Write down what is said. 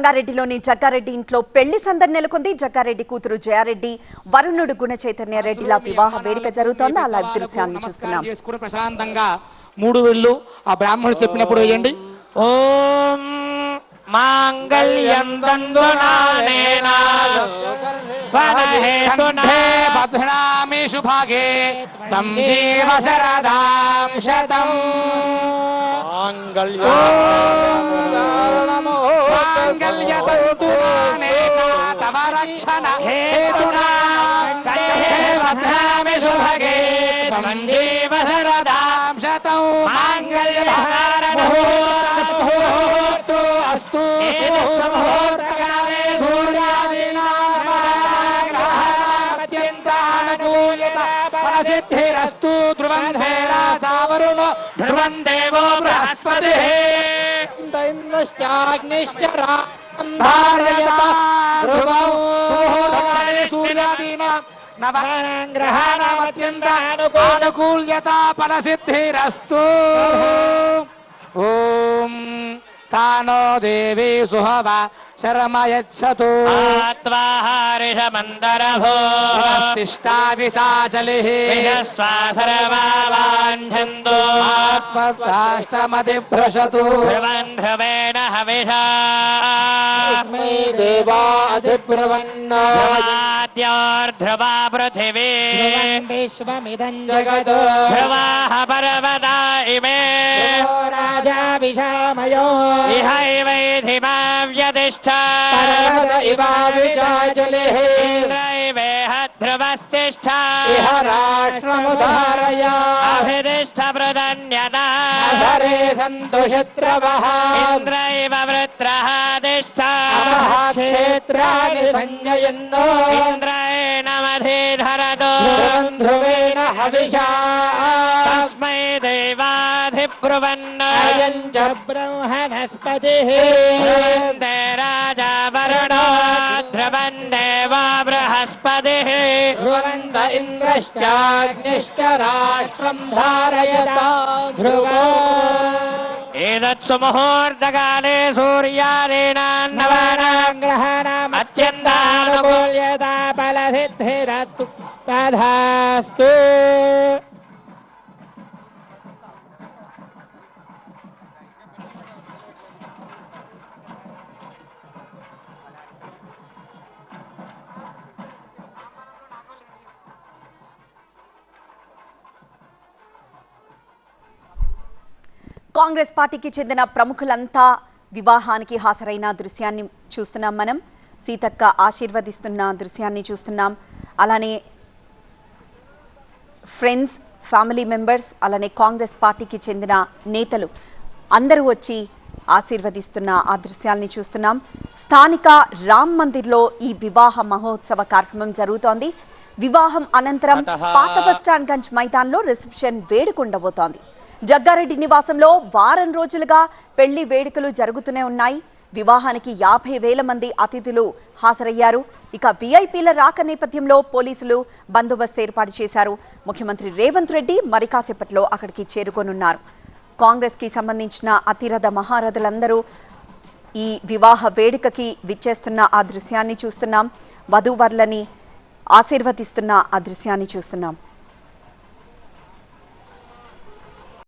రంగారెడ్డిలోని జగ్గారెడ్డి ఇంట్లో పెళ్లి సందడి నెలకొంది. జగ్గారెడ్డి కూతురు జయారెడ్డి వరుణుడు గుణ చైతన్య రెడ్డిల వివాహ వేడుక జరుగుతోంది. ఆ లైవ్ దృశ్యాన్ని చూస్తున్నాం. ప్రశాంతంగా 3 వేళ్ళు ఆ బ్రాహ్మణుడు చెప్పినప్పుడు వేయండి. ఓం మాంగళ్యం దందునానేనా కంఠే భద్రామి శుభాగే తం జీవ శరదాం శతం మాంగళ్యతంతునానేనా తవ రక్షణ హేతునా కంఠే భద్రామి శుభాగే తం జీవ శరదాం శతం మాంగళ్యధారణమూర్తస్తు అస్తు సిద్ధిరస్తు ధ్రువం ధేరావరుణ ధ్రువం దేవో బృహస్పతి నవగ్రహాణమత్యంతానుకూల్యత ఫలసిద్ధిరస్తు. ఓం సానో దేవి సుహవ శరమయచ్చతు ఆత్వాహారిషమందరభోతిష్టా విచాచలిః విజస్వాసరవాంఛందో ఆత్మత్రాష్టమతిభ్రశతు ధ్రువన్ ధ్రువేణ హవిషా తస్మై దేవా అధిబ్రవన్నో ధ్రువాద్యోర్ధ్రువా పృథివీ విశ్వమిదం జగత్ ధ్రువాః పర్వతా ఇమే రాజా విషామయో ఇహైవైధిమా వ్యతిష్ఠా పర్వత ఇవ విచాచలిః ఇంద్రైవేహ ధ్రువస్తిష్ఠా ఇహ రాష్ట్రముదారయ అభిదిష్ఠ పృథన్యతా హరే సంతు శత్రవః ఇంద్రైవ వృత్రః తిష్ఠా క్షేత్రాన్ని సంజయన్నో ఇంద్రైణమధిధరతో ధ్రువేణ హవిషా తస్మై దేవాధిబ్రువన్న అయం చ బ్రహ్మణస్పతిః ధ్రువందే రాజా వరుణో ధ్రువం దేవో బృహస్పతిః ధ్రువంత ఇంద్రశ్చాగ్నిశ్చ రాష్ట్రం ధారయత ధ్రువో ఏతత్సు ముహూర్తకాలే సూర్యాదీనాం నవానాం గ్రహాణాం అత్యంతానుకూల్యత ఫలసిద్ధిరస్తు తథాస్తు. కాంగ్రెస్ పార్టీకి చెందిన ప్రముఖులంతా వివాహానికి హాజరైన దృశ్యాన్ని చూస్తున్నాం. మనం సీతక్క ఆశీర్వదిస్తున్న దృశ్యాన్ని చూస్తున్నాం. అలానే ఫ్రెండ్స్, ఫ్యామిలీ మెంబర్స్, అలానే కాంగ్రెస్ పార్టీకి చెందిన నేతలు అందరూ వచ్చి ఆశీర్వదిస్తున్న ఆ దృశ్యాల్ని చూస్తున్నాం. స్థానిక రామ్ మందిర్లో ఈ వివాహ మహోత్సవ కార్యక్రమం జరుగుతోంది. వివాహం అనంతరం పాత బస్టాండ్ గంజ్ మైదాన్లో రిసెప్షన్ వేడుక ఉండబోతోంది. జగ్గారెడ్డి నివాసంలో వారం రోజులుగా పెళ్లి వేడుకలు జరుగుతూనే ఉన్నాయి. వివాహానికి 50,000 మంది అతిథులు హాజరయ్యారు. ఇక విఐపీల రాక నేపథ్యంలో పోలీసులు బందోబస్తు ఏర్పాటు చేశారు. ముఖ్యమంత్రి రేవంత్ రెడ్డి మరి కాసేపట్లో అక్కడికి చేరుకోనున్నారు. కాంగ్రెస్కి సంబంధించిన అతిరథ మహారథులందరూ ఈ వివాహ వేడుకకి విచ్చేస్తున్న ఆ దృశ్యాన్ని చూస్తున్నాం. వధూవరులని ఆశీర్వదిస్తున్న ఆ దృశ్యాన్ని చూస్తున్నాం.